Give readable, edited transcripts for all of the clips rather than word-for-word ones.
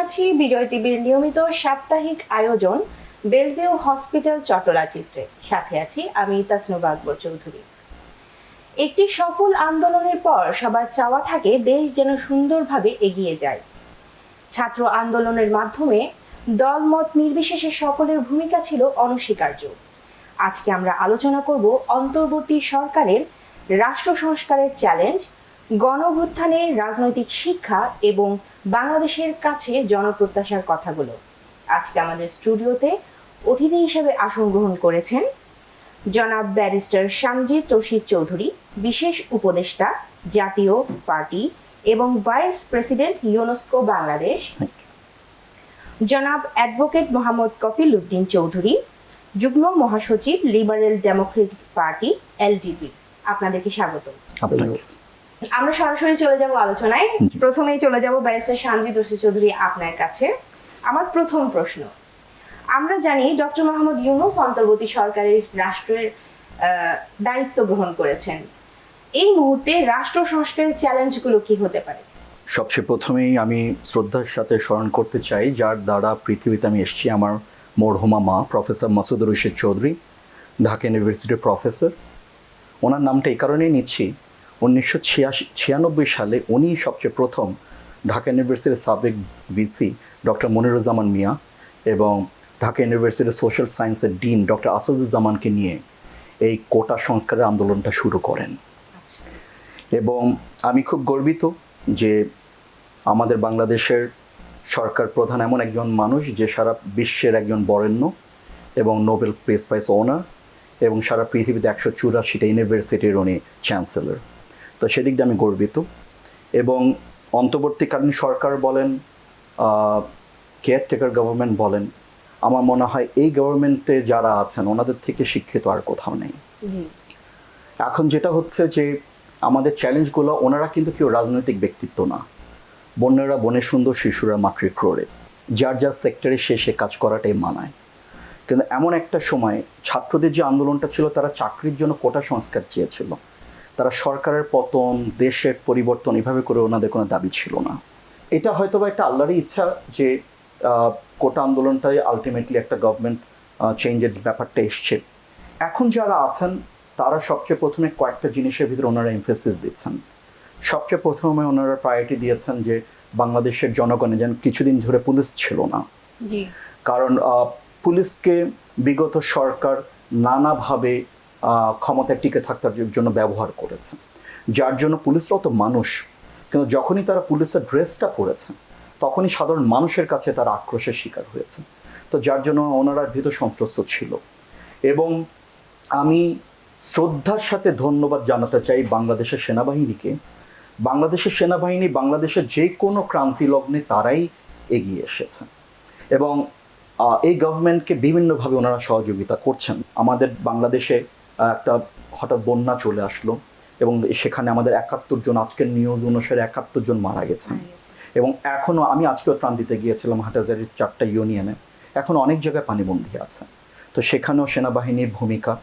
আছি বিজয় টিভির নিয়মিত সাপ্তাহিক আয়োজন বেলভিউ হসপিটাল চট্টলাচিত্রে। সাথে আছি আমি তাসনুবা আকবর চৌধুরী। একটি সফল আন্দোলনের পর সবার চাওয়া থাকে দেশ যেন সুন্দরভাবে এগিয়ে যায়। ছাত্র আন্দোলনের মাধ্যমে দলমত নির্বিশেষে সকলের ভূমিকা ছিল অনস্বীকার্য। আজকে আমরা আলোচনা করব অন্তর্বর্তী সরকারের রাষ্ট্র সংস্কারের চ্যালেঞ্জ, গণঅভ্যুত্থানের রাজনৈতিক শিক্ষা এবং বাংলাদেশের কাছে জনপ্রত্যাশার কথাগুলো। আজকে আমাদের স্টুডিওতে অতিথি হিসেবে আসন গ্রহণ করেছেন জনাব ব্যারিস্টার সামজিদ রশিদ চৌধুরী, বিশেষ উপদেষ্টা জাতীয় পার্টি এবং ভাইস প্রেসিডেন্ট ইউনেস্কো বাংলাদেশ, জনাব অ্যাডভোকেট মোহাম্মদ কফিল উদ্দিন চৌধুরী, যুগ্ম মহাসচিব লিবারেল ডেমোক্রেটিক পার্টি এলডিপি। আপনাদেরকে স্বাগত। আমরা সরাসরি চলে যাব আলোচনায়। প্রথমেই চলে যাব ব্যারিস্টার সামজিদ রশিদ চৌধুরী আপনার কাছে। আমার প্রথম প্রশ্ন, আমরা জানি ডক্টর মোহাম্মদ ইউনূস অন্তর্বর্তী সরকারের রাষ্ট্রের দায়িত্ব গ্রহণ করেছেন। এই মুহূর্তে রাষ্ট্র সংস্কারের চ্যালেঞ্জগুলো কি হতে পারে? সবচেয়ে প্রথমেই আমি শ্রদ্ধার সাথে স্মরণ করতে চাই যার দ্বারা পৃথিবীতে আমি এসেছি, আমার মরহুমা মা প্রফেসর মাসুদ রশিদ চৌধুরী, ঢাকা ইউনিভার্সিটির প্রফেসর। ওনার নামটা এই কারণেই নিচ্ছি, 1996 সালে উনি সবচেয়ে প্রথম ঢাকা ইউনিভার্সিটির সাবেক ভিসি ডক্টর মনিরুজ্জামান মিয়া এবং ঢাকা ইউনিভার্সিটির সোশ্যাল সায়েন্সের ডিন ডক্টর আসাদুজ্জামানকে নিয়ে এই কোটা সংস্কারের আন্দোলনটা শুরু করেন। এবং আমি খুব গর্বিত যে আমাদের বাংলাদেশের সরকার প্রধান এমন একজন মানুষ যে সারা বিশ্বের একজন বরেণ্য এবং নোবেল পিস প্রাইজ ওনার এবং সারা পৃথিবীতে 184টা ইউনিভার্সিটির উনি চ্যান্সেলর। তো সেদিক দিয়ে আমি গর্বিত। এবং অন্তর্বর্তীকালীন সরকার বলেন, কেয়ারটেকার গভর্নমেন্ট বলেন, আমার মনে হয় এই গভর্নমেন্টে যারা আছেন ওনাদের থেকে শিক্ষিত আর কোথাও নেই। এখন যেটা হচ্ছে যে আমাদের চ্যালেঞ্জগুলো, ওনারা কিন্তু কেউ রাজনৈতিক ব্যক্তিত্ব না, বন্যেরা বনে সুন্দর, শিশুরা মাতৃ ক্রোড়ে, যার যার সেক্টরে সে কাজ করাটাই মানায়। কিন্তু এমন একটা সময় ছাত্রদের যে আন্দোলনটা ছিল, তারা চাকরির জন্য কোটা সংস্কার চেয়েছিল, তারা সরকারের পতন, দেশের পরিবর্তন, এভাবে করে ওনাদের কোনো দাবি ছিল না। এটা হয়তো বা একটা আল্লাহরই ইচ্ছা যে কোটা আন্দোলনটাই আলটিমেটলি একটা গভর্নমেন্ট চেঞ্জের ব্যাপারটা এসছে। এখন যারা আছেন তারা সবচেয়ে প্রথমে কয়েকটা জিনিসের ভিতরে ওনারা এমফেসিস দিচ্ছেন। সবচেয়ে প্রথমে ওনারা প্রায়োরিটি দিয়েছেন যে বাংলাদেশের জনগণে যেন, কিছুদিন ধরে পুলিশ ছিল না, কারণ পুলিশকে বিগত সরকার নানাভাবে ক্ষমতায় টিকে থাকার জন্য ব্যবহার করেছে, যার জন্য পুলিশরাও তো মানুষ, কিন্তু যখনই তারা পুলিশের ড্রেসটা পরেছে তখনই সাধারণ মানুষের কাছে তারা আক্রোশের শিকার হয়েছে। তো যার জন্য ওনারা ভীত সন্ত্রস্ত ছিল। এবং আমি শ্রদ্ধার সাথে ধন্যবাদ জানাতে চাই বাংলাদেশের সেনাবাহিনীকে। বাংলাদেশের সেনাবাহিনী বাংলাদেশের যে কোনো ক্রান্তি লগ্নে তারাই এগিয়ে এসেছে এবং এই গভর্নমেন্টকে বিভিন্নভাবে ওনারা সহযোগিতা করছেন। আমাদের বাংলাদেশে একটা হঠাৎ বন্যা চলে আসলো এবং সেখানে আমাদের 71 জন, আজকের নিউজ অনুসারে 71 জন মারা গেছেন। এবং এখনও, আমি আজকেও ত্রাণ দিতে গিয়েছিলাম হাটাজারির 4টা ইউনিয়নে, এখন অনেক জায়গায় পানিবন্দী আছে। তো সেখানেও সেনাবাহিনীর ভূমিকা,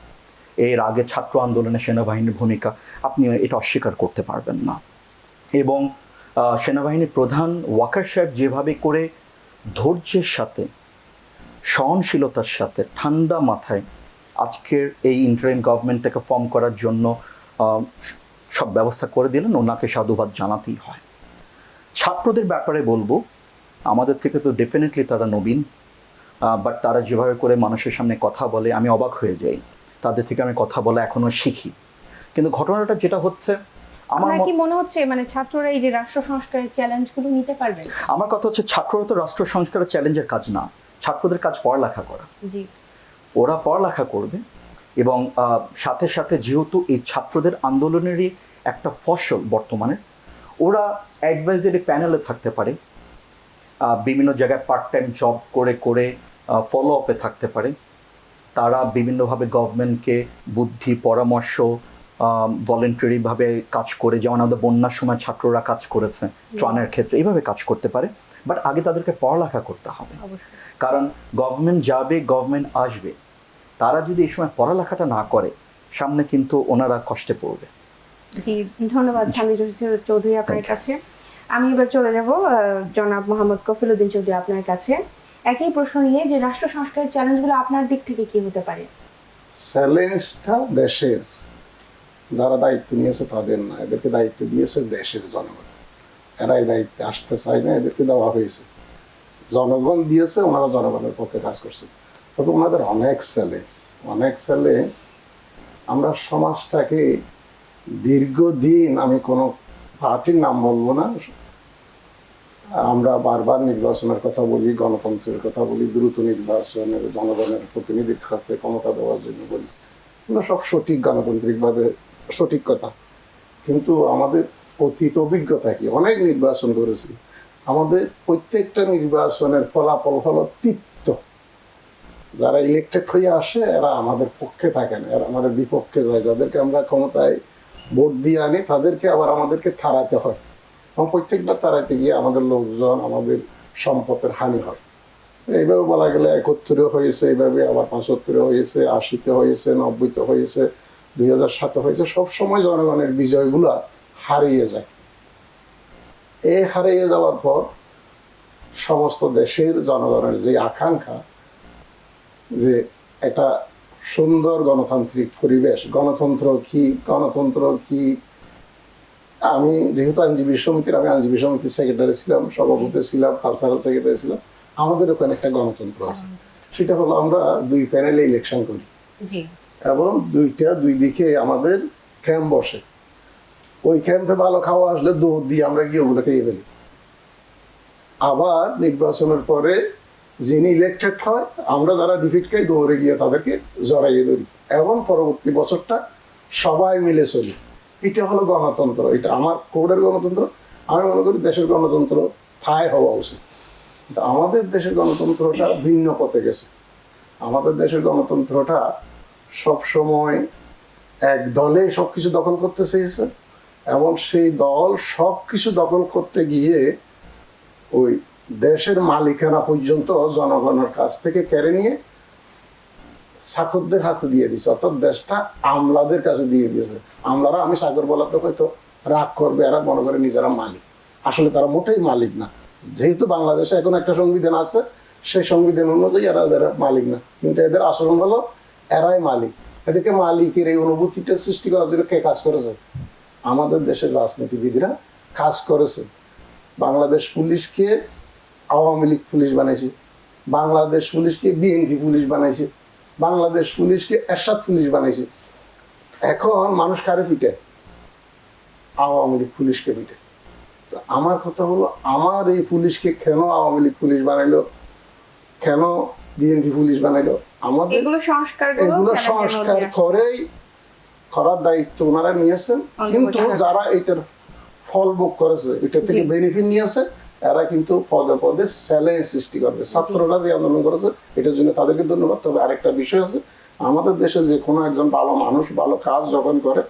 এর আগে ছাত্র আন্দোলনে সেনাবাহিনীর ভূমিকা আপনি এটা অস্বীকার করতে পারবেন না। এবং সেনাবাহিনীর প্রধান ওয়াকার সাহেব যেভাবে করে ধৈর্যের সাথে, সহনশীলতার সাথে, ঠান্ডা মাথায় আজকের এই ইন্টারিম গভর্নমেন্টটাকে ফর্ম করার জন্য সব ব্যবস্থা করে দিলেন, ওনাকে সাধুবাদ জানাতেই হয়। ছাত্রদের ব্যাপারে বলবো, আমাদের থেকে তো ডেফিনেটলি তারা নবীন, বাট তারা যেভাবে করে মানুষের সামনে কথা বলে আমি অবাক হয়ে যাই। তাদের থেকে আমি কথা বলা এখনো শিখি। কিন্তু ঘটনাটা যেটা হচ্ছে, আমার কি মনে হচ্ছে মানে ছাত্ররা এই যে রাষ্ট্র সংস্কারের চ্যালেঞ্জগুলো নিতে পারবে? আমার কথা হচ্ছে ছাত্ররা তো রাষ্ট্র সংস্কারের চ্যালেঞ্জের কাজ না, ছাত্রদের কাজ পড়ালেখা করা। ওরা পড়ালেখা করবে এবং সাথে সাথে যেহেতু এই ছাত্রদের আন্দোলনেরই একটা ফসল বর্তমানে, ওরা অ্যাডভাইজারি প্যানেলে থাকতে পারে, বিভিন্ন জায়গায় পার্ট টাইম জব করে করে ফলো আপে থাকতে পারে, তারা বিভিন্নভাবে গভর্নমেন্টকে বুদ্ধি পরামর্শ ভলেন্টারিভাবে কাজ করে, যেমন আমাদের বন্যার সময় ছাত্ররা কাজ করেছে ত্রাণের ক্ষেত্রে, এইভাবে কাজ করতে পারে। বাট আগে তাদেরকে পড়ালেখা করতে হবে, কারণ গভর্নমেন্ট যাবে, গভর্নমেন্ট আসবে, তারা যদি এই সময় পড়ালেখাটা না করে সামনে কিন্তু ওনারা কষ্টে পড়বে। জি, ধন্যবাদ সামজিদ চৌধুরী আপনার কাছে। আমি এবার চলে যাব জনাব মোহাম্মদ কফিলউদ্দিন চৌধুরী আপনার কাছে একই প্রশ্ন নিয়ে, যে রাষ্ট্র সংস্কারের চ্যালেঞ্জগুলো আপনার দিক থেকে কি হতে পারে? চ্যালেঞ্জটা দেশের, যারা দায়িত্ব নিয়েছে তাদের না, এদেরকে দায়িত্ব দিয়েছে দেশের জনগণ। এরা এই দায়িত্বে আসতে চায় না, এদেরকে দেওয়া হয়েছে, জনগণ দিয়েছে, ওনারা জনগণের পক্ষে কাজ করছে। তবে ওনাদের অনেক চ্যালেঞ্জ। আমরা সমাজটাকে দীর্ঘদিন, আমি কোনো পার্টির নাম বলবো না, আমরা বারবার নির্বাচনের কথা বলি, গণতন্ত্রের কথা বলি, দ্রুত নির্বাচনের, জনগণের প্রতিনিধির কাছে ক্ষমতা দেওয়ার জন্য বলি, এগুলো সব সঠিক, গণতান্ত্রিকভাবে সঠিক কথা। কিন্তু আমাদের অতীত অভিজ্ঞতা কি, অনেক নির্বাচন করেছি, আমাদের প্রত্যেকটা নির্বাচনের ফলাফল হলো তিক্ত। যারা ইলেকটেড হয়ে আসে এরা আমাদের পক্ষে থাকে না, এরা আমাদের বিপক্ষে যায়। যাদেরকে আমরা ক্ষমতায় ভোট দিয়ে আনি তাদেরকে আবার আমাদেরকে থারাতে হয়, এবং প্রত্যেকবার তাড়াইতে গিয়ে আমাদের লোকজন, আমাদের সম্পদের হানি হয়। এইভাবে বলা গেলে 71 হয়েছে, এইভাবে আবার 75 হয়েছে, 80 হয়েছে, 90 হয়েছে, 2007 হয়েছে। সবসময় জনগণের বিজয়গুলো হারিয়ে যায়। এই হারিয়ে যাওয়ার পর সমস্ত দেশের জনগণের যে আকাঙ্ক্ষা, যে একটা সুন্দর গণতান্ত্রিক পরিবেশ, গণতন্ত্র কি, আমি যেহেতু আইনজীবী সমিতির সেক্রেটারি ছিলাম, সভাপতি ছিলাম, কালচারাল সেক্রেটারি ছিলাম। আমাদের ওখানে একটা গণতন্ত্র আছে, সেটা হলো আমরা 2 প্যানেলে ইলেকশন করি, এবং দুই দিকে আমাদের ক্যাম্প বসে। ওই ক্যাম্পে ভালো খাওয়া আসলে দৌড় দিয়ে আমরা গিয়ে ওগুলো খেয়ে ফেলি। আবার নির্বাচনের পরে যিনি ইলেকটেড হয়, আমরা যারা ডিফিট খাই দৌড়ে গিয়ে তাদেরকে জড়াইয়ে ধরি, এবং পরবর্তী বছরটা সবাই মিলে চলি। এটা হলো গণতন্ত্র, এটা আমার কোডের গণতন্ত্র। আমি মনে করি দেশের গণতন্ত্র ঠায় হওয়া উচিত। কিন্তু আমাদের দেশের গণতন্ত্রটা ভিন্ন পথে গেছে। আমাদের দেশের গণতন্ত্রটা সবসময় এক দলে সবকিছু দখল করতে চেয়েছে, এবং সেই দল সবকিছু দখল করতে গিয়ে ওই দেশের মালিকানা পর্যন্ত জনগণের কাছ থেকে কেড়ে নিয়ে চাকরদের হাতে দিয়ে দিয়েছে, অর্থাৎ দেশটা আমলাদের কাছে দিয়ে দিয়েছে। আমলারা, আমি সাগর বলাতে হয়তো রাগ করবে, এরা মনে করে নিজেরা মালিক, আসলে তারা মোটেই মালিক না। যেহেতু বাংলাদেশে এখন একটা সংবিধান আছে, সেই সংবিধান অনুযায়ী এরা মালিক না, কিন্তু এদের আচরণ হলো এরাই মালিক। এদেরকে মালিকের এই অনুভূতিটা সৃষ্টি করার জন্য কে কাজ করেছে? আমাদের দেশের রাজনীতিবিদরা কাজ করেছে। বাংলাদেশ পুলিশকে আওয়ামী লীগ পুলিশ বানাইছে, বাংলাদেশ পুলিশকে বিএনপি পুলিশ বানাইছে, বাংলাদেশ পুলিশকে এরশাদ পুলিশ বানাইছে। এখন মানুষ কারে পিটে? আওয়ামী লীগ পুলিশকে পিটে। তো আমার কথা হলো, আমার এই পুলিশকে কেন আওয়ামী লীগ পুলিশ বানাইলো, কেন বিএনপি পুলিশ বানাইলো? আমাদের এগুলো সংস্কার করার দায়িত্ব ওনারা নিয়েছেন, কিন্তু যারা এটার ফল ভোগ করেছে, এটা থেকে বেনিফিট নিয়েছে, এরা কিন্তু পদে পদে চ্যালেঞ্জ সৃষ্টি করবে। ছাত্ররা যে আন্দোলন করেছে, এটার জন্য তাদেরকে ধন্যবাদ। তবে আরেকটা বিষয় আছে, আমাদের দেশে যে কোনো একজন ভালো মানুষ ভালো কাজ যখন করে,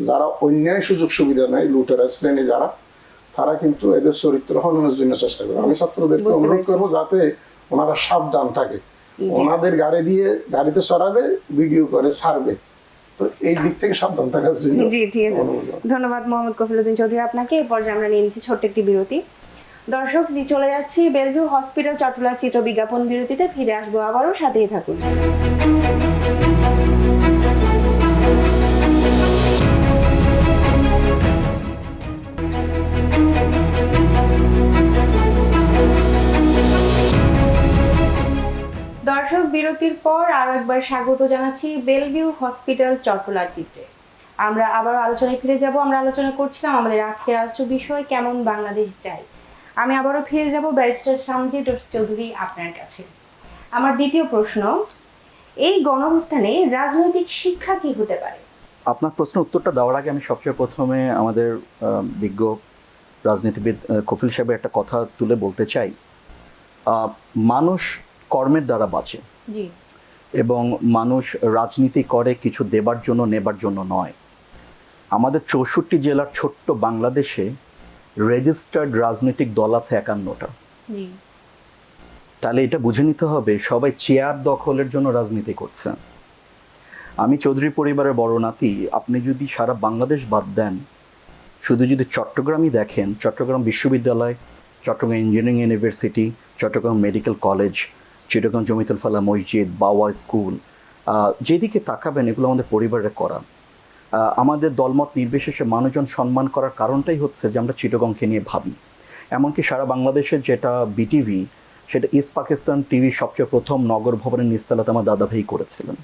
যারা অন্যায় সুযোগ সুবিধা নেয়, লুটেরা শ্রেণী যারা, তারা কিন্তু এদের চরিত্র হননের জন্য চেষ্টা করে। আমি ছাত্রদেরকে অনুরোধ করবো যাতে ওনারা সাবধান থাকে, ওনাদের গাড়িতে সরাবে, ভিডিও করে ছাড়বে। তো এই দিক থেকে সাবধান থাকার জন্য। ধন্যবাদ মোহাম্মদ কফিলউদ্দিন চৌধুরী আপনাকে। এই পর্যায়ে আমরা নিয়ে নিচ্ছি ছোট্ট একটি বিরতি। দর্শক, চলে যাচ্ছি বেলভিউ হসপিটাল চট্টলার চিত্র বিজ্ঞাপন বিরতিতে। ফিরে আসবো আবারও, সাথেই থাকুন। দর্শক, বিরতির পর আরো একবার স্বাগত জানাচ্ছি বেলভিউ হসপিটাল চট্টলার চিত্রে। আমরা আবার আলোচনায় ফিরে যাব। আমরা আলোচনা করছিলাম আমাদের আজকের আলোচ্য বিষয়, কেমন বাংলাদেশ চাই। আমি আবারও ফিরে যাব ব্যারিস্টার সামজিদ চৌধুরী আপনার কাছে। আমার দ্বিতীয় প্রশ্ন, এই গণঅভ্যুত্থানে রাজনৈতিক শিক্ষা কি হতে পারে? আপনার প্রশ্নের উত্তরটা দেওয়ার আগে আমি সবচেয়ে প্রথমে আমাদের বিজ্ঞ রাজনীতিবিদ কফিল সাহেবের একটা কথা তুলে বলতে চাই। মানুষ কর্মের দ্বারা বাঁচে, এবং মানুষ রাজনীতি করে কিছু দেবার জন্য, নেবার জন্য নয়। আমাদের 64 জেলার ছোট্ট বাংলাদেশে রেজিস্টার্ড রাজনৈতিক দল আছে 51টা। তাহলে এটা বুঝে নিতে হবে সবাই চেয়ার দখলের জন্য রাজনীতি করছে। আমি চৌধুরী পরিবারের বড় নাতি, আপনি যদি সারা বাংলাদেশ বাদ দেন, শুধু যদি চট্টগ্রামই দেখেন, চট্টগ্রাম বিশ্ববিদ্যালয়, Chattogram engineering university, Chattogram medical college, Chittagong Jamiatul Falah মসজিদ, বাওয়া স্কুল, যেদিকে তাকাবেন এগুলো আমাদের পরিবারের করা। আমাদের দলমত নির্বিশেষে মানুষজন সম্মান করার কারণটাই হচ্ছে যে আমরা চিটাগংকে নিয়ে ভাবি। এমনকি সারা বাংলাদেশের যেটা বিটিভি, সেটা ইস্ট পাকিস্তান টিভি সবচেয়ে প্রথম নগর ভবনের নিস্তালাতে আমার দাদাভাই করেছিলেন।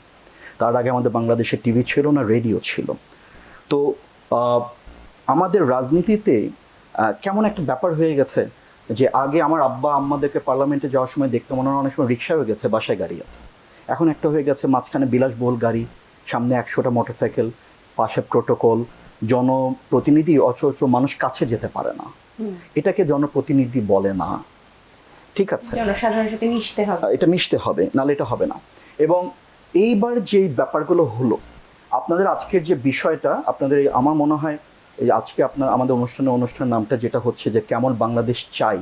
তার আগে আমাদের বাংলাদেশে টিভি ছিল না, রেডিও ছিল। তো আমাদের রাজনীতিতে কেমন একটা ব্যাপার হয়ে গেছে যে আগে আমার আব্বা আম্মাদেরকে পার্লামেন্টে যাওয়ার সময় দেখতে মনে হয় অনেক সময় রিক্সা হয়ে গেছে, বাসায় গাড়ি আছে। এখন একটা হয়ে গেছে মাঝখানে বিলাসবহুল গাড়ি, সামনে 100টা মোটরসাইকেল, পাশে প্রোটোকল, জনপ্রতিনিধি, অথচ মানুষ কাছে যেতে পারে না। এটাকে জনপ্রতিনিধি বলে না, ঠিক আছে? জনসাধারণের সাথে মিশতে হবে, এটা মিশতে হবে, নাহলে এটা হবে না। এবং এইবার যেই ব্যাপারগুলো হলো, আপনাদের আজকের যে বিষয়টা, আপনাদের আমার মনে হয় এই আজকে আমাদের অনুষ্ঠানের নামটা যেটা হচ্ছে যে কেমন বাংলাদেশ চাই,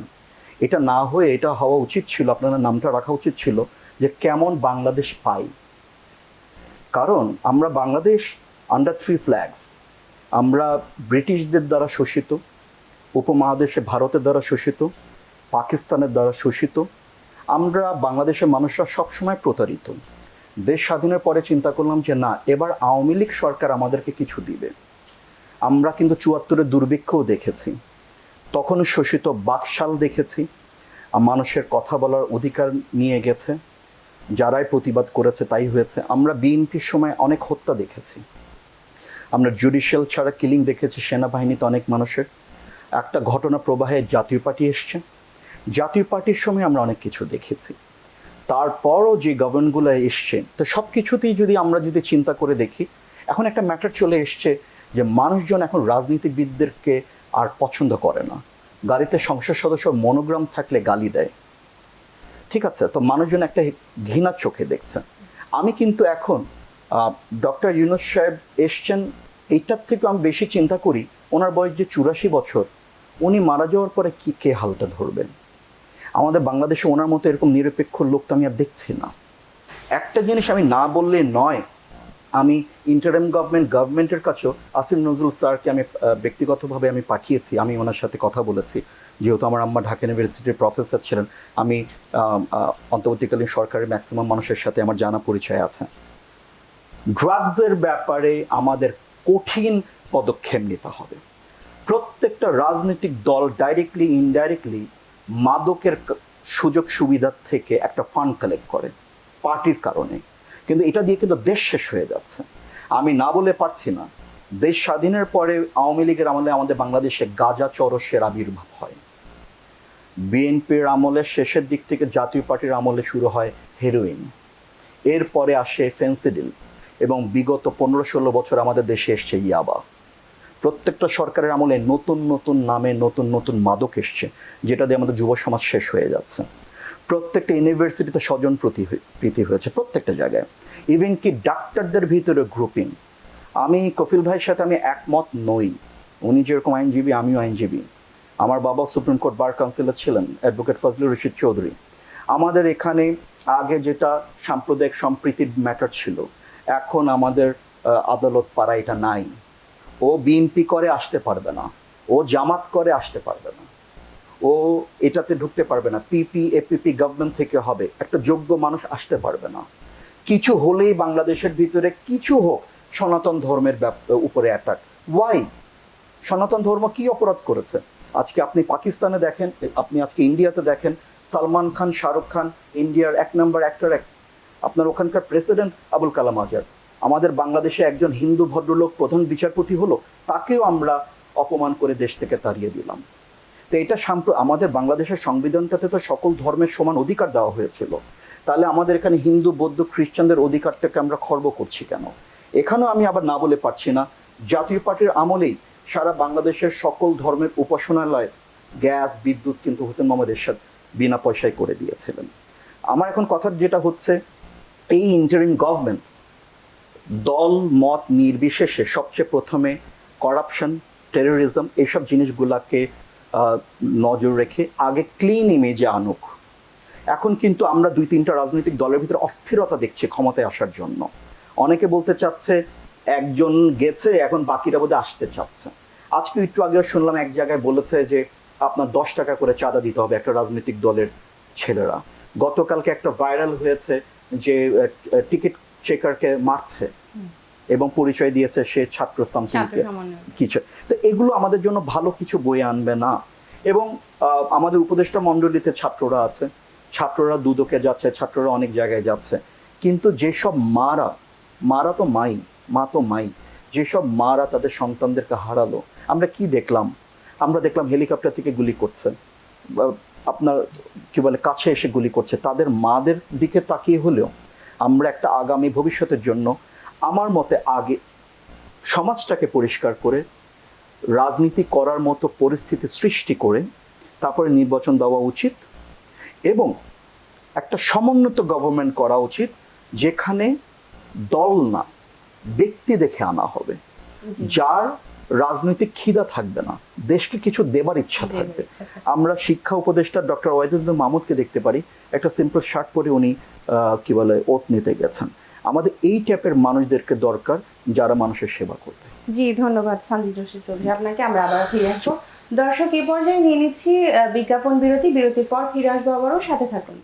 এটা না হয়ে এটা হওয়া উচিত ছিল, আপনাদের নামটা রাখা উচিত ছিল যে কেমন বাংলাদেশ পাই। কারণ আমরা বাংলাদেশ আন্ডার 3 ফ্ল্যাগস, আমরা ব্রিটিশদের দ্বারা শোষিত, উপমহাদেশে ভারতের দ্বারা শোষিত, পাকিস্তানের দ্বারা শোষিত। আমরা বাংলাদেশের মানুষরা সবসময় প্রতারিত। দেশ স্বাধীনের পরে চিন্তা করলাম যে না, এবার আওয়ামী লীগ সরকার আমাদেরকে কিছু দিবে। আমরা কিন্তু 74-এর দুর্ভিক্ষও দেখেছি, তখন শোষিত বাকশাল দেখেছি, মানুষের কথা বলার অধিকার নিয়ে গেছে, যারাই প্রতিবাদ করেছে তাই হয়েছে। আমরা বিএনপির সময় অনেক হত্যা দেখেছি, আমরা জুডিশিয়াল ছাড়া কিলিং দেখেছি সেনাবাহিনীতে অনেক মানুষের। একটা ঘটনা প্রবাহে জাতীয় পার্টি এসছে, জাতীয় পার্টির সময় আমরা অনেক কিছু দেখেছি। তারপরও যে গভর্নমেন্টগুলো এসছে, তো সব কিছুতেই আমরা যদি চিন্তা করে দেখি, এখন একটা ম্যাটার চলে এসছে যে মানুষজন এখন রাজনীতিবিদদেরকে আর পছন্দ করে না। গাড়িতে সংসদ সদস্য মনোগ্রাম থাকলে গালি দেয়, ঠিক আছে? তো মানুষজন একটা ঘৃণার চোখে দেখছে। আমি কিন্তু এখন ডক্টর ইউনূস সাহেব এসছেন, এইটার থেকে আমি বেশি চিন্তা করি ওনার বয়স যে 84 বছর, উনি মারা যাওয়ার পরে কে হালটা ধরবেন? আমাদের বাংলাদেশে ওনার মতো এরকম নিরপেক্ষ লোক তো আমি আর দেখছি না। একটা জিনিস আমি না বললে নয়, আমি ইন্টারিম গভর্নমেন্টের কাছেও আসিফ নজরুল স্যারকে আমি ব্যক্তিগতভাবে আমি পাঠিয়েছি, আমি ওনার সাথে কথা বলেছি। যেহেতু আমার আম্মা ঢাকা ইউনিভার্সিটির প্রফেসর ছিলেন, আমি অন্তর্বর্তীকালীন সরকারের ম্যাক্সিমাম মানুষের সাথে আমার জানা পরিচয় আছে। ড্রাগসের ব্যাপারে আমাদের কঠিন পদক্ষেপ নিতে হবে। প্রত্যেকটা রাজনৈতিক দল ডাইরেক্টলি ইনডাইরেক্টলি মাদকের সুযোগ সুবিধা থেকে একটা ফান্ড কালেক্ট করে পার্টির কারণে, কিন্তু এটা দিয়ে কিন্তু দেশ শেষ হয়ে যাচ্ছে। আমি না বলে পারছি না, দেশ স্বাধীনের পরে আওয়ামী লীগের আমলে আমাদের বাংলাদেশে গাঁজা চরসের আবির্ভাব হয়, বিএনপির আমলের শেষের দিক থেকে জাতীয় পার্টির আমলে শুরু হয় হেরোইন, এরপরে আসে ফেন্সিডিল, এবং বিগত 15-16 বছর আমাদের দেশে এসছে ইয়াবা। প্রত্যেকটা সরকারের আমলে নতুন নতুন নামে নতুন নতুন মাদক এসছে, যেটা দিয়ে আমাদের যুব সমাজ শেষ হয়ে যাচ্ছে। প্রত্যেকটা ইউনিভার্সিটিতে স্বজন প্রীতি হয়েছে, প্রত্যেকটা জায়গায়। ইভেন কি ডাক্তারদের ভিতরে গ্রুপিং। আমি কফিল ভাইয়ের সাথে আমি একমত নই, উনি যেরকম আইনজীবী আমিও আইনজীবী, আমার বাবা সুপ্রিম কোর্ট বার কাউন্সিলর ছিলেন, অ্যাডভোকেট ফজলুর রশিদ চৌধুরী। আমাদের এখানে আগে যেটা সাম্প্রদায়িক সম্প্রীতির ম্যাটার ছিল, এখন আমাদের আদালত পাড়া এটা নাই। ও বিএনপি করে আসতে পারবে না, ও জামাত করে আসতে পারবে না, ও এটাতে ঢুকতে পারবে না, এপিপি গভর্নমেন্ট থেকে হবে, একটা যোগ্য মানুষ আসতে পারবে না। কিছু হলেই বাংলাদেশের ভিতরে কিছু হোক সনাতন ধর্মের উপরে অ্যাটাক। ওয়াই? সনাতন ধর্ম কি অপরাধ করেছে? আজকে আপনি পাকিস্তানে দেখেন, আপনি আজকে ইন্ডিয়াতে দেখেন, সালমান খান, শাহরুখ খান ইন্ডিয়ার 1 নম্বর অ্যাক্টর। আপনার ওখানকার প্রেসিডেন্ট আবুল কালাম আজাদ। আমাদের বাংলাদেশে একজন হিন্দু ভদ্রলোক প্রধান বিচারপতি হলো, তাকেও আমরা অপমান করে দেশ থেকে তাড়িয়ে দিলাম। তো এটা আমাদের বাংলাদেশের সংবিধানটাতে তো সকল ধর্মের সমান অধিকার দেওয়া হয়েছিল, তাহলে আমাদের এখানে হিন্দু বৌদ্ধ খ্রিস্টানদের অধিকারটাকে আমরা খর্ব করছি কেন? এখানেও আমি আবার না বলে পারছি না, জাতীয় পার্টির আমলেই সারা বাংলাদেশের সকল ধর্মের উপাসনালয় গ্যাস বিদ্যুৎ কিন্তু হোসেন মোহাম্মদ এরশাদ বিনা পয়সায় করে দিয়েছিলেন। আমার এখন কথা যেটা হচ্ছে, এই ইন্টারিম গভর্নমেন্ট দল মত নির্বিশেষে সবচেয়ে প্রথমে করাপশন, টেরোরিজম এইসব জিনিসগুলাকে নজর রেখে আগে ক্লিন ইমেজে আনুক। এখন কিন্তু আমরা 2-3টা রাজনৈতিক দলের ভিতরে অস্থিরতা দেখছি ক্ষমতায় আসার জন্য। অনেকে বলতে চাচ্ছে একজন গেছে, এখন বাকিরা বোধহয় আসতে চাচ্ছে। আজকে একটু আগেও শুনলাম এক জায়গায় বলেছে যে আপনার 10 টাকা করে চাঁদা দিতে হবে একটা রাজনৈতিক দলের ছেলেরা। গতকালকে একটা ভাইরাল হয়েছে যে টিকিট চেকারকে মারছে এবং পরিচয় দিয়েছে সে ছাত্র সামথিং কিছু। তো এগুলো আমাদের জন্য ভালো কিছু বয়ে আনবে না। এবং আমাদের উপদেষ্টা মণ্ডলীতে ছাত্ররা আছে, ছাত্ররা দুদকে যাচ্ছে, ছাত্ররা অনেক জায়গায় যাচ্ছে, কিন্তু যেসব মারা তো মা তো মাই, যেসব মারা তাদের সন্তানদেরকে হারালো, আমরা কি দেখলাম? আমরা দেখলাম হেলিকপ্টার থেকে গুলি করছে, আপনার কি বলে কাছে এসে গুলি করছে। তাদের মাদের দিকে তাকিয়ে হলেও আমরা একটা আগামী ভবিষ্যতের জন্য আমার মতে আগে সমাজটাকে পরিষ্কার করে রাজনীতি করার মতো পরিস্থিতি সৃষ্টি করে তারপরে নির্বাচন দেওয়া উচিত এবং একটা সমন্বিত গভর্নমেন্ট করা উচিত, যেখানে দল না ব্যক্তি দেখে আনা হবে, যার রাজনৈতিক খিদা থাকবে না, দেশকে কিছু দেবার ইচ্ছা থাকবে। আমরা শিক্ষা উপদেষ্টা ডক্টর ওয়াহিদুদ্দিন মাহমুদকে দেখতে পারি, একটা সিম্পল শার্ট পরে উনি কি বলে ওত নিতে গেছেন। আমাদের এই টাইপের মানুষদেরকে দরকার যারা মানুষের সেবা করবে। জি, ধন্যবাদ সন্দীপ যোশী চৌধুরী আপনাকে। আমরা আবার ফিরে আসবো। দর্শক, এই পর্যায়ে নিয়ে নিচ্ছি বিজ্ঞাপন বিরতি। বিরতির পর ফিরে আসবো আবারও, সাথে থাকুন।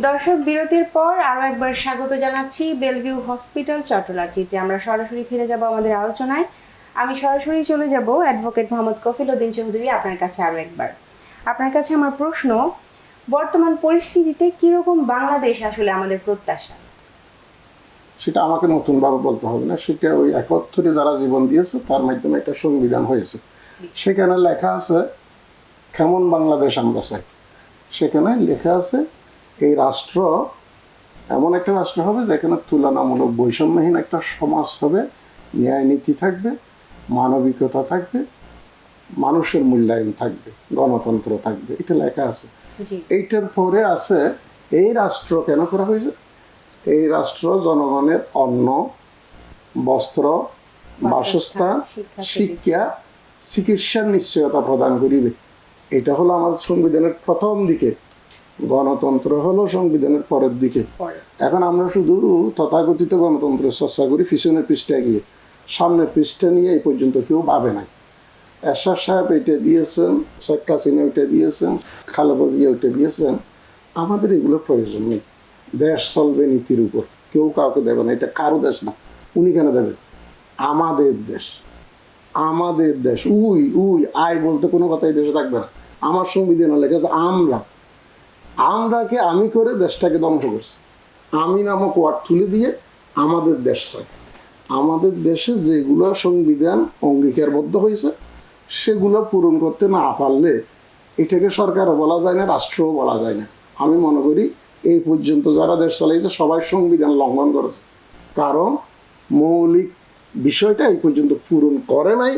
দর্শক, বিরতির পর আরো একবার স্বাগত জানাচ্ছি বেলভিউ হসপিটাল চট্টলাচিতে। আমরা সরাসরি ফিরে যাব আমাদের আলোচনায়। আমি সরাসরি চলে যাব অ্যাডভোকেট মোহাম্মদ কফিল উদ্দিন চৌধুরী আপনার কাছে। আরো একবার আপনার কাছে আমার প্রশ্ন, বর্তমান পরিস্থিতিতে কিরকম বাংলাদেশ আসলে আমাদের প্রত্যাশা? সেটা আমাকে নতুন ভাবে বলতে হবে না, সেটা ওই 71 যারা জীবন দিয়েছে তার মাধ্যমে একটা সংবিধান হয়েছে। সেখানে লেখা আছে কেমন বাংলাদেশ আমরা চাই। সেখানে লেখা আছে এই রাষ্ট্র এমন একটা রাষ্ট্র হবে যেখানে তুলনামূলক বৈষম্যহীন একটা সমাজ হবে, ন্যায় নীতি থাকবে, মানবিকতা থাকবে, মানুষের মূল্যায়ন থাকবে, গণতন্ত্র থাকবে। এটা লেখা আছে। এইটার পরে আছে এই রাষ্ট্র কেন করা হয়েছে? এই রাষ্ট্র জনগণের অন্ন, বস্ত্র, বাসস্থান, শিক্ষা, চিকিৎসার নিশ্চয়তা প্রদান করিবে। এটা হলো আমাদের সংবিধানের প্রথম দিকে। গণতন্ত্র হলো সংবিধানের পরের দিকে। এখন আমরা শুধু তথাকথিত গণতন্ত্রের চর্চা করি পিছনের পৃষ্ঠায় গিয়ে, সামনের পৃষ্ঠা নিয়ে এই পর্যন্ত কেউ ভাবে নাই। এরশাদ সাহেব এটা দিয়েছেন, শেখ হাসিনা ওইটা দিয়েছেন, খালেদা জিয়া ওইটা দিয়েছেন। আমাদের এগুলোর প্রয়োজন নেই। দেশ চলবে নীতির উপর, কেউ কাউকে দেবে না। এটা কারো দেশ না, উনি কেন দেবেন? আমাদের দেশ, আমাদের দেশ। উই আয় বলতে কোনো কথাই দেশে থাকবে না। আমার সংবিধানে লেখা আছে আমরাকে আমি করে দেশটাকে ধ্বংস করছি। আমি নামক ওয়ার্ড তুলে দিয়ে আমাদের দেশ চাই। আমাদের দেশে যেগুলো সংবিধান অঙ্গীকারবদ্ধ হয়েছে সেগুলো পূরণ করতে না পারলে এটাকে সরকারও বলা যায় না, রাষ্ট্রও বলা যায় না। আমি মনে করি এই পর্যন্ত যারা দেশ চালাইছে সবাই সংবিধান লঙ্ঘন করেছে, কারণ মৌলিক বিষয়টা এই পর্যন্ত পূরণ করে নাই।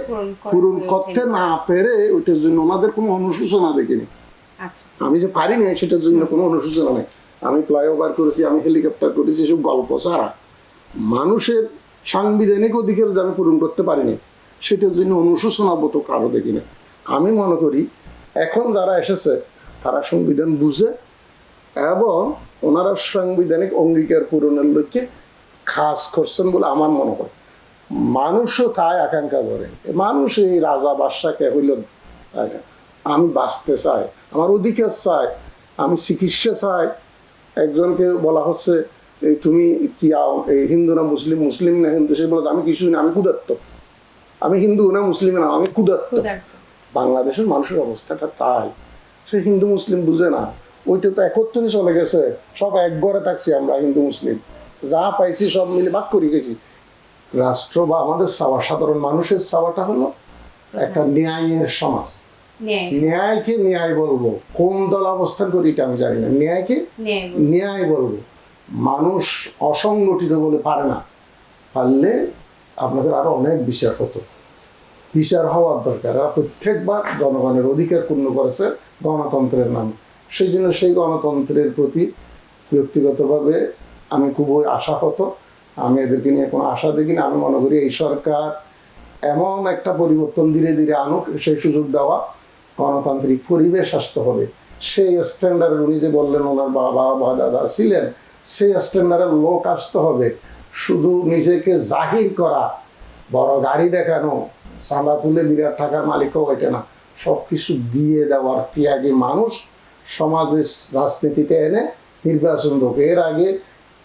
পূরণ করতে না পেরে ওইটার জন্য ওনাদের কোনো অনুশোচনা দেখিনি। আমি যে পারি না সেটার জন্য কোনো অনুশোচনা নেই। আমি ফ্লাইওভার করেছি, আমি হেলিকপ্টার করেছি, এসব গল্প ছাড়া মানুষের সাংবিধানিক অধিকার যে আমি পূরণ করতে পারিনি সেটার জন্য অনুশোচনা বোধ কারো দেখি না। আমি মনে করি এখন যারা এসেছে তারা সংবিধান বুঝে এবং ওনারা সাংবিধানিক অঙ্গীকার পূরণের লক্ষ্যে কাজ করছেন বলে আমার মনে হয়। মানুষও তাই আকাঙ্ক্ষা করে। মানুষ এই রাজা বাদশাকে হইল চায় না। আমি বাঁচতে চাই, আমার অধিকার চাই, আমি চিকিৎসা চাই। একজনকে বলা হচ্ছে তুমি কি এই হিন্দু না মুসলিম, মুসলিম না হিন্দু, সে বলে আমি কিছু না, আমি ক্ষুধার্ত। আমি হিন্দু না মুসলিম না, আমি ক্ষুধার্ত। বাংলাদেশের মানুষের অবস্থাটা তাই। সে হিন্দু মুসলিম বুঝে না। ওইটা তো 71 চলে গেছে, সব এক ঘরে থাকছি আমরা হিন্দু মুসলিম, যা পাইছি সব মিলে ভাগ করে গেছি। রাষ্ট্র বা আমাদের চাওয়া, সাধারণ মানুষের চাওয়াটা হলো একটা ন্যায়ের সমাজ। ন্যায়কে ন্যায় বলবো, কোন দল অবস্থান করি এটা আমি জানি না, ন্যায়কে ন্যায় বলবো। মানুষ অসংগঠিত বলে পারে না, পারলে আপনাদের আরো অনেক বিচার হতো, বিচার হওয়ার দরকার। এরা প্রত্যেকবার জনগণের অধিকার পূর্ণ করেছে গণতন্ত্রের নামে। সেই জন্য সেই গণতন্ত্রের প্রতি ব্যক্তিগতভাবে আমি খুবই আশাহত। আমি এদেরকে নিয়ে কোনো আশা দেখি না। আমি মনে করি এই সরকার এমন একটা পরিবর্তন ধীরে ধীরে আনুক, সেই সুযোগ দেওয়া, গণতান্ত্রিক পরিবেশ আসতে হবে। সেই স্ট্যান্ডার্ডের, উনি যে বললেন ওনার বাবা বা দাদা ছিলেন, সেই স্ট্যান্ডার্ডের লোক আসতে হবে। শুধু নিজেকে জাহির করা, বড় গাড়ি দেখানো, চাঁদা তুলে বিরাট টাকার মালিকও ওইটা না, সব কিছু দিয়ে দেওয়ার ত্যাগী মানুষ সমাজের রাজনীতিতে এনে নির্বাচন দেব। এর আগে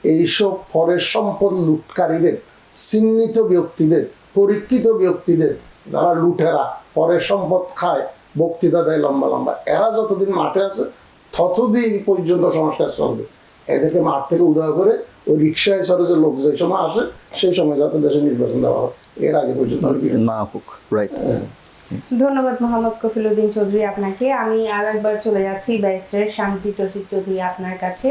এইসব পরের সম্পদ লুটকারীদের, চিহ্নিত ব্যক্তিদের, পরীক্ষিত ব্যক্তিদের, যারা লুটেরা পরের সম্পদ খায়, বক্তৃতা দেয় লম্বা লম্বা, এরা যতদিন মাঠে আছে ততদিন পর্যন্ত সংস্কার চলবে। এদেরকে মাঠ থেকে উদয় করে ওই রিক্সায় চড়ে যে লোক যে সময় আসে, সেই সময় যাতে দেশে নির্বাচন দেওয়া হয়, এর আগে পর্যন্ত না হোক। রাইট। ধন্যবাদ মোহাম্মদ কফিলউদ্দিন চৌধুরী আপনাকে। আমি আর একবার চলে যাচ্ছি ব্যারিস্টার শান্তি রশিদ চৌধুরী আপনার কাছে।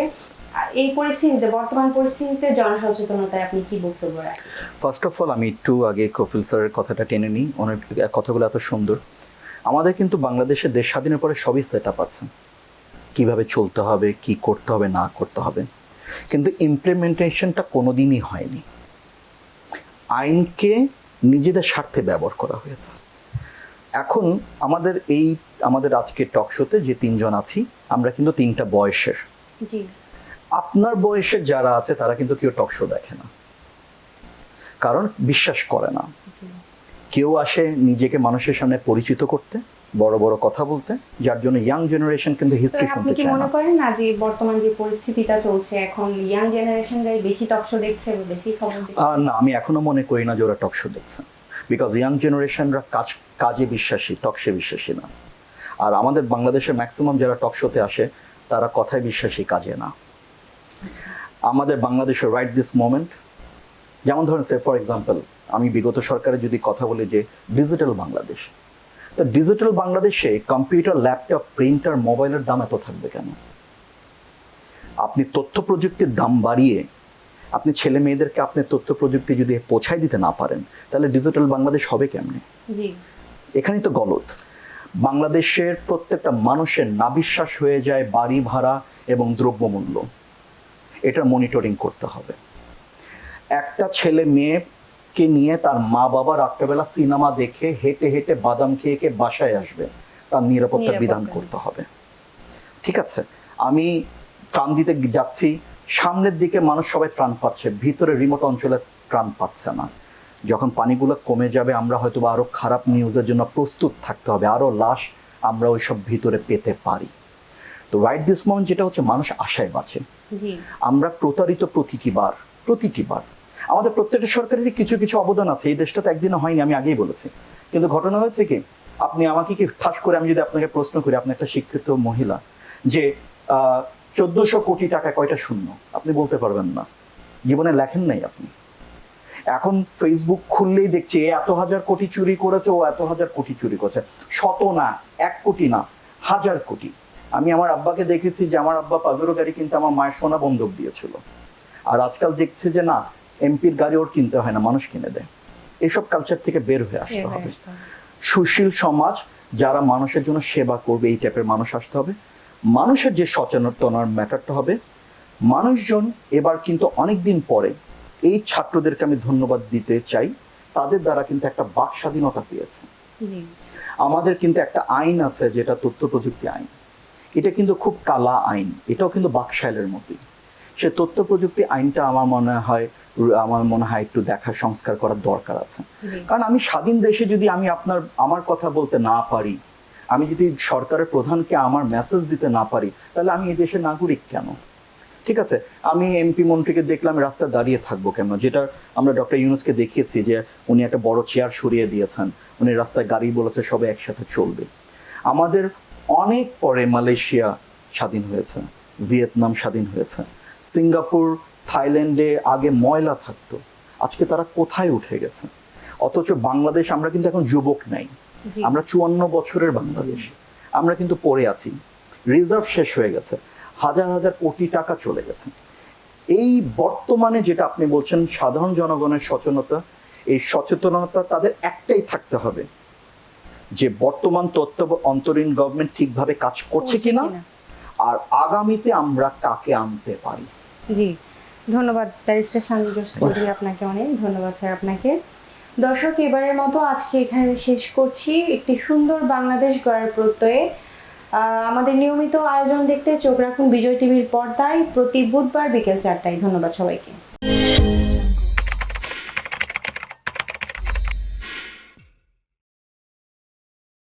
এই পরিস্থিতিতে, বর্তমান পরিস্থিতিতে জনসচেতনতায় আপনি কি বক্তব্য রাখেন? ফার্স্ট অফ অল আমি একটু আগে কফিল স্যারের কথাটা টেনে নিই, ওনার কথাগুলো এত সুন্দর। আমাদের কিন্তু বাংলাদেশে দেশ স্বাধীনের পরে সবই সেট আপ আছে, কীভাবে চলতে হবে, কি করতে হবে না করতে হবে, কিন্তু ইমপ্লিমেন্টেশনটা কোনোদিনই হয়নি। আইনকে নিজেদের স্বার্থে ব্যবহার করা হয়েছে। এখন আমাদের আজকের টক শোতে যে তিনজন আছি, আমরা কিন্তু তিনটা বয়সের। জি। আপনার বয়সের যারা আছে তারা কিন্তু কেউ টক শো দেখে না, কারণ বিশ্বাস করে না। কেউ আসে নিজেকে মানুষের সামনে পরিচিত করতে, বড় বড় কথা বলতে, যার জন্য ইয়াং জেনারেশন কিন্তু হিস্ট্রি শুনতে আপনি কি চায় মনে না। করেন না যে বর্তমান যে পরিস্থিতিটা চলছে এখন ইয়াং জেনারেশনরাই বেশি টক শো দেখছে, বেশি খবর দেখছে? না, আমি এখনো মনে করি না যে ওরা টক শো দেখছে, বিকজ ইয়াং জেনারেশনরা কাজে বিশ্বাসী, টকশে বিশ্বাসী না। আর আমাদের বাংলাদেশের ম্যাক্সিমাম যারা টক শোতে আসে তারা কথায় বিশ্বাসী, কাজে না। আমাদের বাংলাদেশের রাইট দিস মোমেন্ট, যেমন ধরেন সে ফর এক্সাম্পল, আমি বিগত সরকারের যদি কথা বলি যে ডিজিটাল বাংলাদেশ, তা ডিজিটাল বাংলাদেশে কম্পিউটার, ল্যাপটপ, প্রিন্টার, মোবাইলের দাম এত থাকবে কেন? আপনি তথ্য প্রযুক্তির দাম বাড়িয়ে আপনি ছেলে মেয়েদেরকে আপনি তথ্য প্রযুক্তি যদি পৌঁছায় দিতে না পারেন, তাহলে ডিজিটাল বাংলাদেশ হবে কেমনে? জি। এখানেই তো গলত। বাংলাদেশের প্রত্যেকটা মানুষের নাবিশ্বাস হয়ে যায় বাড়ি ভাড়া এবং দ্রব্যমূল্য, এটার মনিটরিং করতে হবে। একটা ছেলে মেয়েকে নিয়ে তার মা বাবা রাত্রেবেলা সিনেমা দেখে হেঁটে হেঁটে বাদাম খেয়ে খেয়ে বাসায় আসবে, তার নিরাপত্তা বিধান করতে হবে। ঠিক আছে, আমি ত্রাণ দিতে যাচ্ছি, সামনের দিকে মানুষ সবাই ত্রাণ পাচ্ছে, ভিতরে রিমোট অঞ্চলে ত্রাণ পাচ্ছে না। যখন পানিগুলো কমে যাবে আমরা হয়তো আরো খারাপ নিউজের জন্য প্রস্তুত থাকতে হবে, আরো লাশ আমরা ওইসব ভিতরে পেতে পারি। তো রাইট দিস মোমেন্ট যেটা হচ্ছে, মানুষ আশায় বাঁচে। আমরা প্রতারিত প্রতিটি বার আমাদের প্রত্যেকটা সরকারেরই কিছু কিছু অবদান আছে। এই দেশটা তো একদিনে হয়নি, আমি আগেই বলেছি। কিন্তু ঘটনা হয়েছে কি, আপনি আমাকে কি ঠাস করে আমি যদি আপনাকে প্রশ্ন করি, আপনি একটা শিক্ষিত মহিলা, যে 1400 কোটি টাকা কয়টা শূন্য, আপনি বলতে পারবেন না, জীবনে লেখেন নাই আপনি। এখন ফেসবুক খুললেই দেখছি এত হাজার কোটি চুরি করেছে, ও এত হাজার কোটি চুরি করেছে, শত না, 1 কোটি না, 1000 কোটি। আমি আমার আব্বাকে দেখেছি যে আমার আব্বা পাজেরো গাড়ি কিনতে আমার মায়ের সোনা বন্ধক দিয়েছিল, আর আজকাল দেখছে যে না, এমপির গাড়ি ওর কিনতে হয় না, মানুষ কিনে দেয়। এইসব কালচার থেকে বের হয়ে আসতে হবে। সুশীল সমাজ, যারা মানুষের জন্য সেবা করবে, এই টাইপের মানুষ আসতে হবে। মানুষের যে সচেতনতার ম্যাটারটা হবে, মানুষজন এবার কিন্তু অনেকদিন পরে, এই ছাত্রদেরকে আমি ধন্যবাদ দিতে চাই, তাদের দ্বারা কিন্তু একটা বাক স্বাধীনতা পেয়েছে। আমাদের কিন্তু একটা আইন আছে যেটা তথ্য প্রযুক্তি আইন, এটা কিন্তু খুব কালা আইন, এটাও কিন্তু বাকশালের মতোই। সে তথ্য প্রযুক্তি আইনটা আমার মনে হয় একটু দেখার, সংস্কার করার দরকার আছে। কারণ আমি স্বাধীন দেশে যদি আমি আমার কথা বলতে না পারি, আমি যদি সরকারের প্রধানকে আমার মেসেজ দিতে না পারি, তাহলে আমি এই দেশের নাগরিক কেন? ঠিক আছে, আমি এমপি মন্ত্রীকে দেখলাম রাস্তায় দাঁড়িয়ে থাকবো কেন? যেটা আমরা ডক্টর ইউনূসকে দেখিয়েছি যে উনি একটা বড় চেয়ার সরিয়ে দিয়েছেন, উনি রাস্তায় গাড়ি বলেছে সবাই একসাথে চলবে। আমাদের অনেক পরে মালয়েশিয়া স্বাধীন হয়েছে, ভিয়েতনাম স্বাধীন হয়েছে, সিঙ্গাপুর, থাইল্যান্ডে আগে ময়লা থাকতো, আজকে তারা কোথায় উঠে গেছে। অথচ বাংলাদেশ, আমরা কিন্তু এখন যুবক নাই, আমরা 54 বছরের বাংলাদেশ, আমরা কিন্তু পড়ে আছি, রিজার্ভ শেষ হয়ে গেছে, হাজার হাজার কোটি টাকা চলে গেছে। এই বর্তমানে যেটা আপনি বলছেন সাধারণ জনগণের সচেতনতা, এই সচেতনতা তাদের একটাই থাকতে হবে, যে বর্তমান তথ্য অন্তরীণ গভর্নমেন্ট ঠিকভাবে কাজ করছে কিনা, আর আগামীতে আমরা কাকে আনতে পারি। জি, ধন্যবাদ ব্যারিস্টার শান্তি রশিদ চৌধুরী আপনাকে, অনেক ধন্যবাদ স্যার আপনাকে। দর্শক, এবারের মতো আজকে এখানে শেষ করছি। একটি সুন্দর বাংলাদেশ গড়ার প্রত্যয়ে আমাদের নিয়মিত আয়োজন দেখতে চোখ রাখুন বিজয় টিভির পর্দায় প্রতি বুধবার বিকেল 4টায়। ধন্যবাদ সবাইকে।